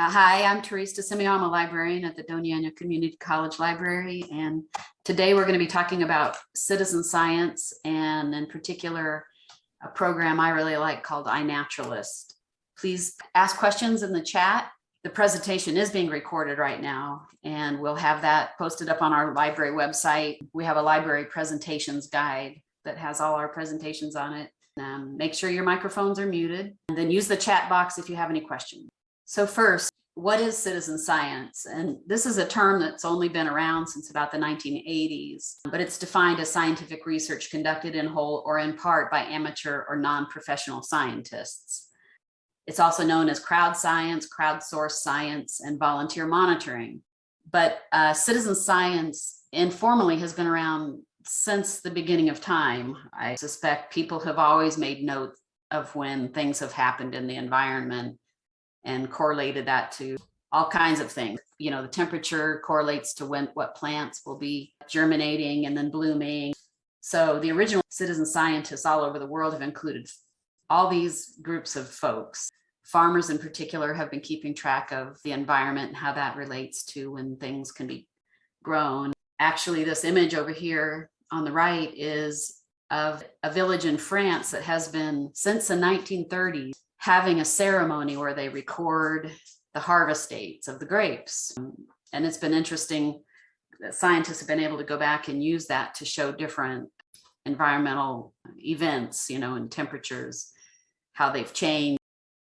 Hi, I'm Terese DeSimio. I'm a librarian at the Doñana Community College Library, and today we're going to be talking about citizen science, and in particular, a program I really like called iNaturalist. Please ask questions in the chat. The presentation is being recorded right now, and we'll have that posted up on our library website. We have a library presentations guide that has all our presentations on it. Make sure your microphones are muted, and then use the chat box if you have any questions. So first, what is citizen science? And this is a term that's only been around since about the 1980s, but it's defined as scientific research conducted in whole or in part by amateur or non-professional scientists. It's also known as crowd science, crowdsourced science, and volunteer monitoring. But citizen science informally has been around since the beginning of time. I suspect people have always made note of when things have happened in the environment and correlated that to all kinds of things. You know, the temperature correlates to what plants will be germinating and then blooming. So the original citizen scientists all over the world have included all these groups of folks. Farmers in particular have been keeping track of the environment and how that relates to when things can be grown. Actually, this image over here on the right is of a village in France that has been, since the 1930s, having a ceremony where they record the harvest dates of the grapes. And it's been interesting that scientists have been able to go back and use that to show different environmental events, you know, and temperatures, how they've changed.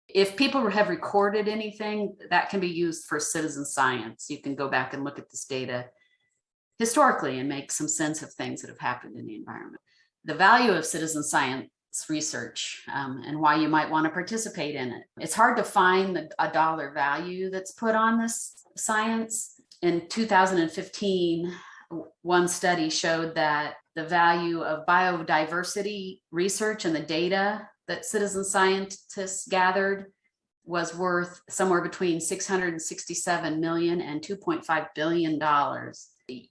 If people have recorded anything, that can be used for citizen science. You can go back and look at this data historically and make some sense of things that have happened in the environment. The value of citizen science research and why you might want to participate in it. It's hard to find a dollar value that's put on this science. In 2015, one study showed that the value of biodiversity research and the data that citizen scientists gathered was worth somewhere between $667 million and $2.5 billion.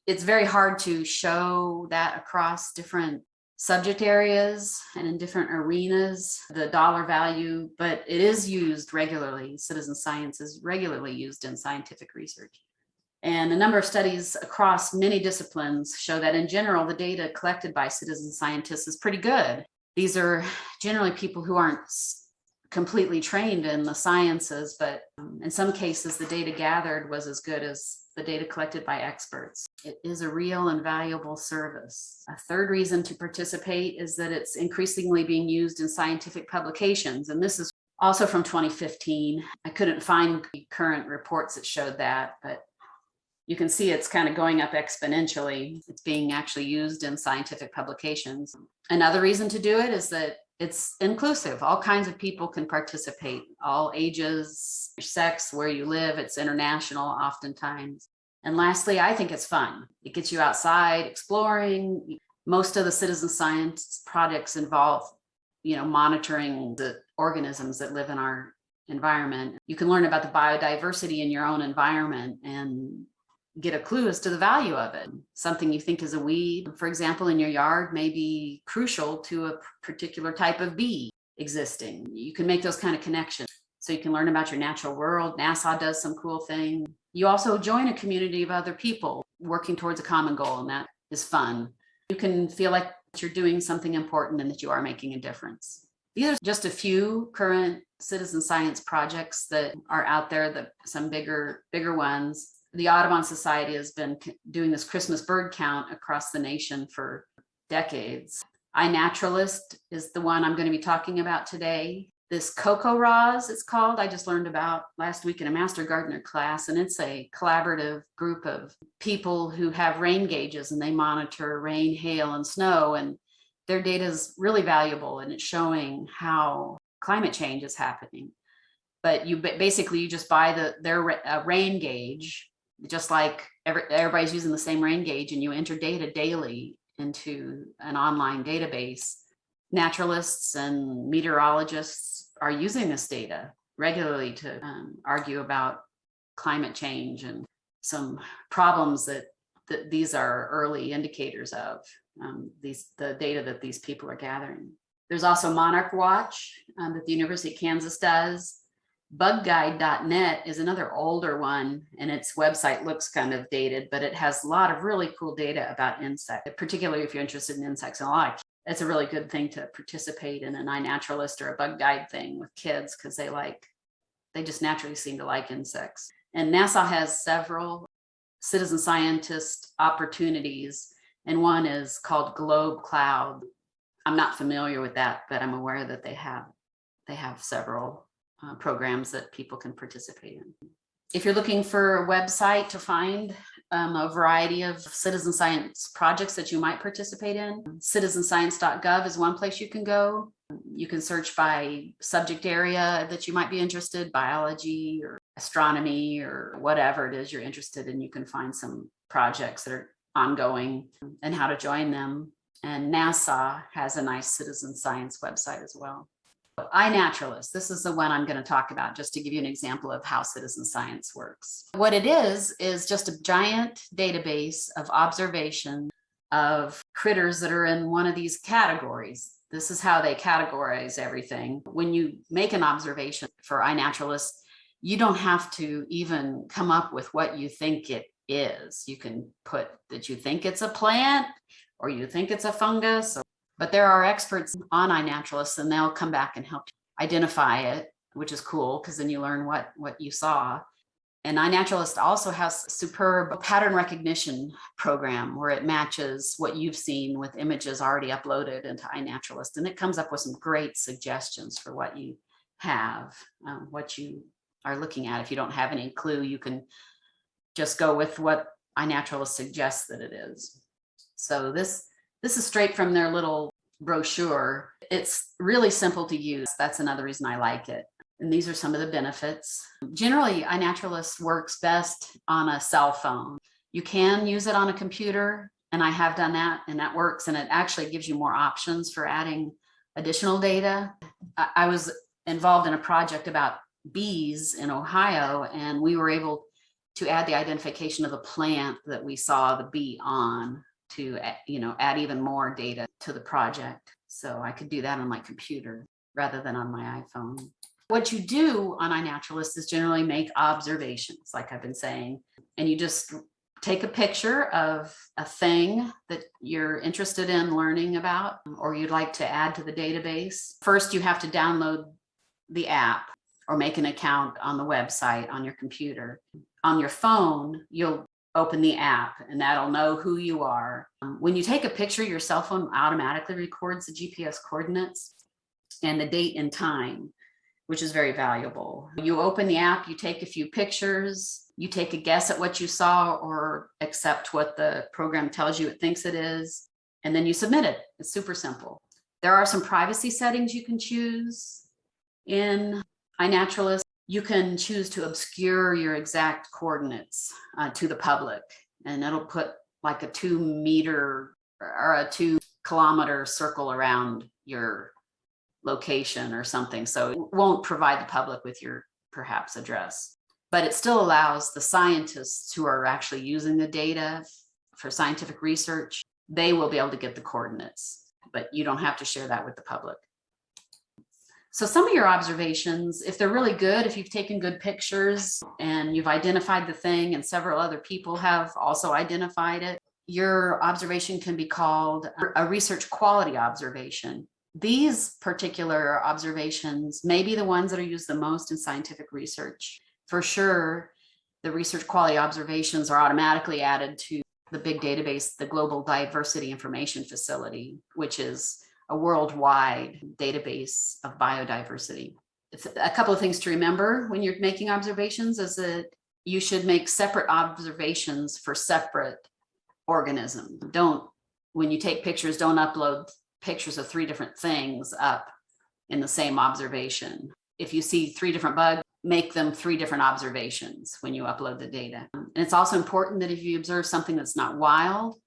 It's very hard to show that across different subject areas and in different arenas, the dollar value, but it is used regularly. Citizen science is regularly used in scientific research. And a number of studies across many disciplines show that in general, the data collected by citizen scientists is pretty good. These are generally people who aren't completely trained in the sciences, but in some cases, the data gathered was as good as the data collected by experts. It is a real and valuable service. A third reason to participate is that it's increasingly being used in scientific publications. And this is also from 2015. I couldn't find current reports that showed that, but you can see it's kind of going up exponentially. It's being actually used in scientific publications. Another reason to do it is that it's inclusive. All kinds of people can participate, all ages, sex, where you live. It's international oftentimes. And lastly, I think it's fun. It gets you outside exploring. Most of the citizen science projects involve, you know, monitoring the organisms that live in our environment. You can learn about the biodiversity in your own environment and get a clue as to the value of it. Something you think is a weed, for example, in your yard may be crucial to a particular type of bee existing. You can make those kind of connections. So you can learn about your natural world. NASA does some cool things. You also join a community of other people working towards a common goal, and that is fun. You can feel like you're doing something important and that you are making a difference. These are just a few current citizen science projects that are out there, some bigger ones. The Audubon Society has been doing this Christmas bird count across the nation for decades. iNaturalist is the one I'm going to be talking about today. This Cocoa Roz, it's called, I just learned about last week in a Master Gardener class, and it's a collaborative group of people who have rain gauges and they monitor rain, hail, and snow, and their data is really valuable and it's showing how climate change is happening. But you just buy their rain gauge, just like everybody's using the same rain gauge, and you enter data daily into an online database. Naturalists and meteorologists are using this data regularly to argue about climate change and some problems that these are early indicators of, the data that these people are gathering. There's also Monarch Watch that the University of Kansas does. Bugguide.net is another older one, and its website looks kind of dated, but it has a lot of really cool data about insects, particularly if you're interested in insects. And it's a really good thing to participate in an iNaturalist or a bug guide thing with kids, because they just naturally seem to like insects. And NASA has several citizen scientist opportunities, and one is called Globe Cloud. I'm not familiar with that, but I'm aware that they have several programs that people can participate in. If you're looking for a website to find a variety of citizen science projects that you might participate in, citizenscience.gov is one place you can go. You can search by subject area that you might be interested, biology or astronomy or whatever it is you're interested in. You can find some projects that are ongoing and how to join them. And NASA has a nice citizen science website as well. iNaturalist, this is the one I'm going to talk about, just to give you an example of how citizen science works. What it is just a giant database of observation of critters that are in one of these categories. This is how they categorize everything. When you make an observation for iNaturalist, you don't have to even come up with what you think it is. You can put that you think it's a plant or you think it's a fungus, but there are experts on iNaturalist, and they'll come back and help you identify it, which is cool, because then you learn what you saw. And iNaturalist also has a superb pattern recognition program where it matches what you've seen with images already uploaded into iNaturalist. And it comes up with some great suggestions for what you have, what you are looking at. If you don't have any clue, you can just go with what iNaturalist suggests that it is. So this is straight from their little brochure. It's really simple to use. That's another reason I like it. And these are some of the benefits. Generally, iNaturalist works best on a cell phone. You can use it on a computer, and I have done that, and that works. And it actually gives you more options for adding additional data. I was involved in a project about bees in Ohio, and we were able to add the identification of the plant that we saw the bee on to add even more data to the project. So I could do that on my computer rather than on my iPhone. What you do on iNaturalist is generally make observations, like I've been saying, and you just take a picture of a thing that you're interested in learning about or you'd like to add to the database. First, you have to download the app or make an account on the website on your computer. On your phone, you'll open the app and that'll know who you are. When you take a picture, your cell phone automatically records the GPS coordinates and the date and time, which is very valuable. You open the app, you take a few pictures, you take a guess at what you saw or accept what the program tells you it thinks it is, and then you submit it. It's super simple. There are some privacy settings you can choose in iNaturalist. You can choose to obscure your exact coordinates to the public, and it'll put like a 2 meter or a 2 kilometer circle around your location or something. So it won't provide the public with your perhaps address, but it still allows the scientists who are actually using the data for scientific research, they will be able to get the coordinates, but you don't have to share that with the public. So some of your observations, if they're really good, if you've taken good pictures and you've identified the thing and several other people have also identified it, your observation can be called a research quality observation. These particular observations may be the ones that are used the most in scientific research. For sure, the research quality observations are automatically added to the big database, the Global Diversity Information Facility, which is a worldwide database of biodiversity. It's a couple of things to remember when you're making observations is that you should make separate observations for separate organisms. When you take pictures, don't upload pictures of 3 different things up in the same observation. If you see 3 different bugs, make them 3 different observations when you upload the data. And it's also important that if you observe something that's not wild,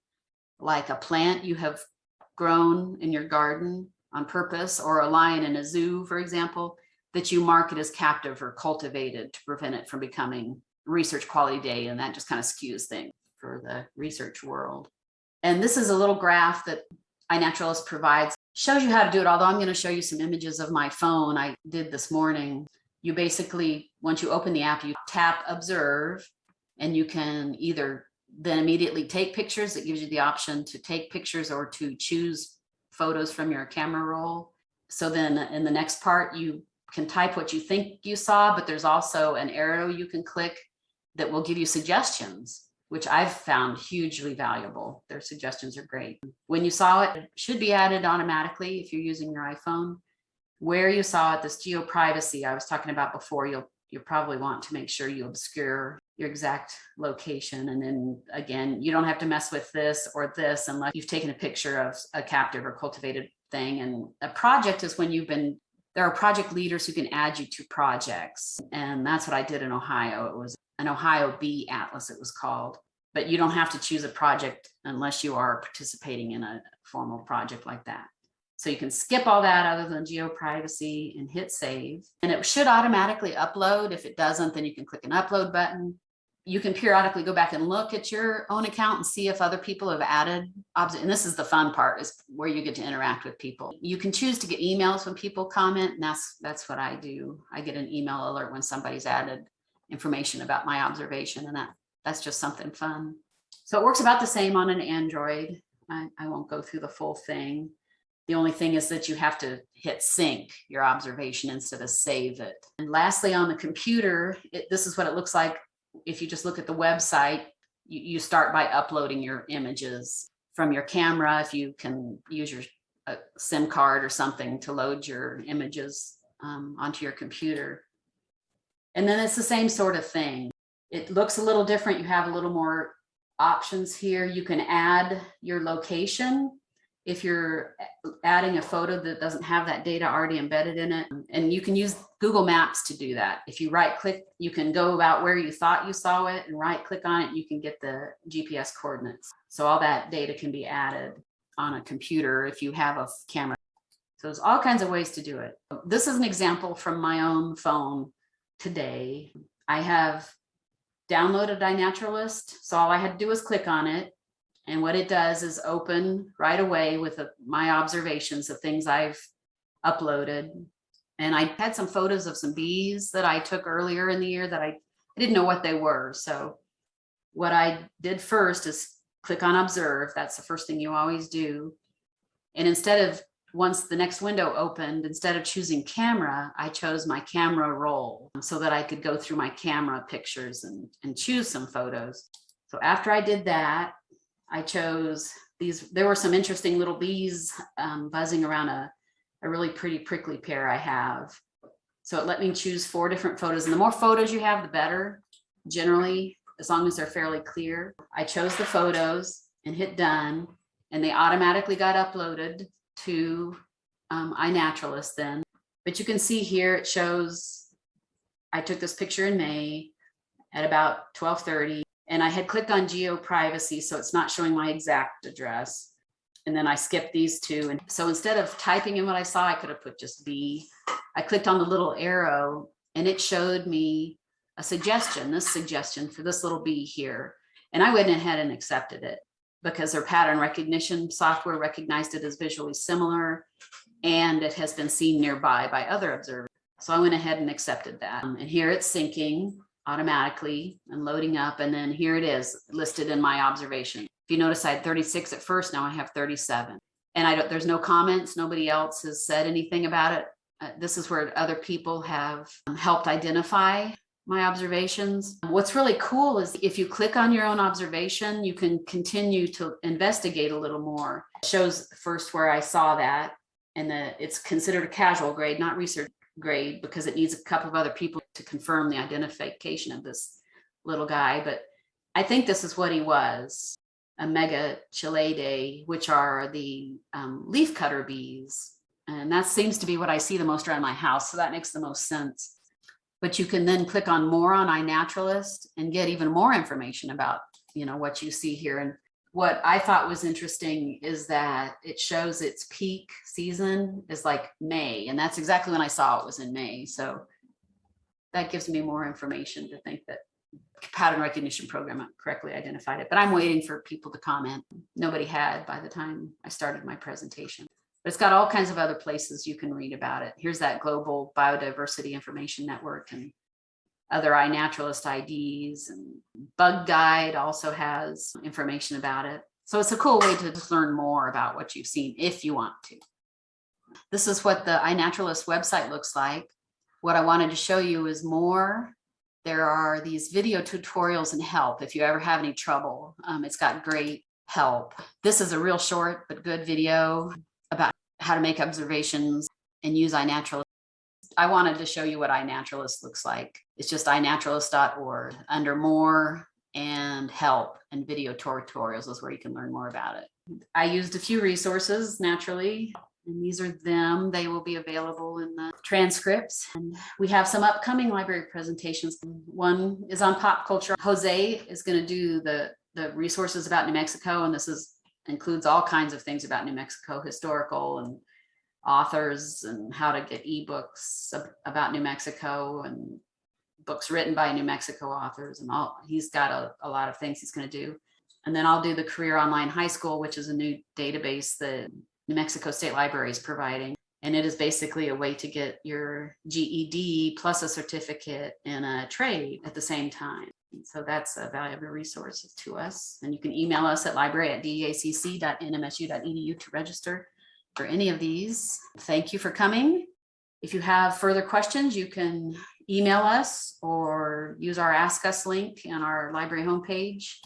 like a plant you have grown in your garden on purpose, or a lion in a zoo, for example, that you mark it as captive or cultivated to prevent it from becoming research quality data. And that just kind of skews things for the research world. And this is a little graph that iNaturalist provides, shows you how to do it, although I'm going to show you some images of my phone I did this morning. You basically, once you open the app, you tap observe, and you can either then immediately take pictures. It gives you the option to take pictures or to choose photos from your camera roll. So then in the next part, you can type what you think you saw, but there's also an arrow you can click that will give you suggestions, which I've found hugely valuable. Their suggestions are great. When you saw it, it should be added automatically if you're using your iPhone. Where you saw it, this geo privacy I was talking about before, you'll probably want to make sure you obscure your exact location. And then again, you don't have to mess with this or this unless you've taken a picture of a captive or cultivated thing. And a project is when there are project leaders who can add you to projects. And that's what I did in Ohio. It was an Ohio Bee Atlas, it was called. But you don't have to choose a project unless you are participating in a formal project like that. So you can skip all that other than geo privacy and hit save. And it should automatically upload. If it doesn't, then you can click an upload button. You can periodically go back and look at your own account and see if other people have added. And this is the fun part, is where you get to interact with people. You can choose to get emails when people comment, and that's what I do. I get an email alert when somebody's added information about my observation, and that's just something fun. So it works about the same on an Android. I won't go through the full thing. The only thing is that you have to hit sync your observation instead of save it. And lastly, on the computer, this is what it looks like. If you just look at the website, you start by uploading your images from your camera. If you can use your SIM card or something to load your images onto your computer. And then it's the same sort of thing. It looks a little different. You have a little more options here. You can add your location if you're adding a photo that doesn't have that data already embedded in it. And you can use Google Maps to do that. If you right click, you can go about where you thought you saw it and right click on it, you can get the GPS coordinates. So all that data can be added on a computer if you have a camera. So there's all kinds of ways to do it. This is an example from my own phone today. I have downloaded iNaturalist. So all I had to do was click on it. And what it does is open right away with my observations of things I've uploaded. And I had some photos of some bees that I took earlier in the year that I didn't know what they were. So what I did first is click on observe. That's the first thing you always do. And instead of, once the next window opened, instead of choosing camera, I chose my camera roll so that I could go through my camera pictures and choose some photos. So after I did that, I chose these. There were some interesting little bees buzzing around a really pretty prickly pear I have. So it let me choose 4 different photos. And the more photos you have, the better, generally, as long as they're fairly clear. I chose the photos and hit done, and they automatically got uploaded to iNaturalist then. But you can see here, it shows I took this picture in May at about 12:30. And I had clicked on geo privacy, so it's not showing my exact address. And then I skipped these 2. And so instead of typing in what I saw, I could have put just B. I clicked on the little arrow and it showed me a suggestion, this suggestion for this little bee here. And I went ahead and accepted it because their pattern recognition software recognized it as visually similar, and it has been seen nearby by other observers. So I went ahead and accepted that. And here it's syncing automatically and loading up, and then here it is listed in my observation. If you notice, I had 36 at first, now I have 37, and there's no comments. Nobody else has said anything about it. This is where other people have helped identify my observations. What's really cool is if you click on your own observation, you can continue to investigate a little more. It shows first where I saw that, and that it's considered a casual grade, not research grade, because it needs a couple of other people to confirm the identification of this little guy. But I think this is what he was, a Megachilidae, which are the leafcutter bees. And that seems to be what I see the most around my house. So that makes the most sense. But you can then click on more on iNaturalist and get even more information about, what you see here. And what I thought was interesting is that it shows its peak season is like May, and that's exactly when I saw it was in May. So that gives me more information to think that pattern recognition program correctly identified it. But I'm waiting for people to comment. Nobody had by the time I started my presentation. But it's got all kinds of other places you can read about it. Here's that Global Biodiversity Information Network and other iNaturalist IDs, and Bug Guide also has information about it. So it's a cool way to just learn more about what you've seen if you want to. This is what the iNaturalist website looks like. What I wanted to show you is more. There are these video tutorials and help if you ever have any trouble. It's got great help. This is a real short but good video about how to make observations and use iNaturalist. I wanted to show you what iNaturalist looks like. It's just iNaturalist.org. Under more and help and video tutorials is where you can learn more about it. I used a few resources naturally, and these are them. They will be available in the transcripts. And we have some upcoming library presentations. One is on pop culture. Jose is going to do the resources about New Mexico, and this includes all kinds of things about New Mexico, historical and authors, and how to get ebooks about New Mexico and books written by New Mexico authors, and all. He's got a lot of things he's going to do. And then I'll do the Career Online High School, which is a new database that New Mexico State Library is providing. And it is basically a way to get your GED plus a certificate in a trade at the same time. And so that's a valuable resource to us. And you can email us at library@dacc.nmsu.edu to register for any of these. Thank you for coming. If you have further questions, you can email us or use our Ask Us link on our library homepage.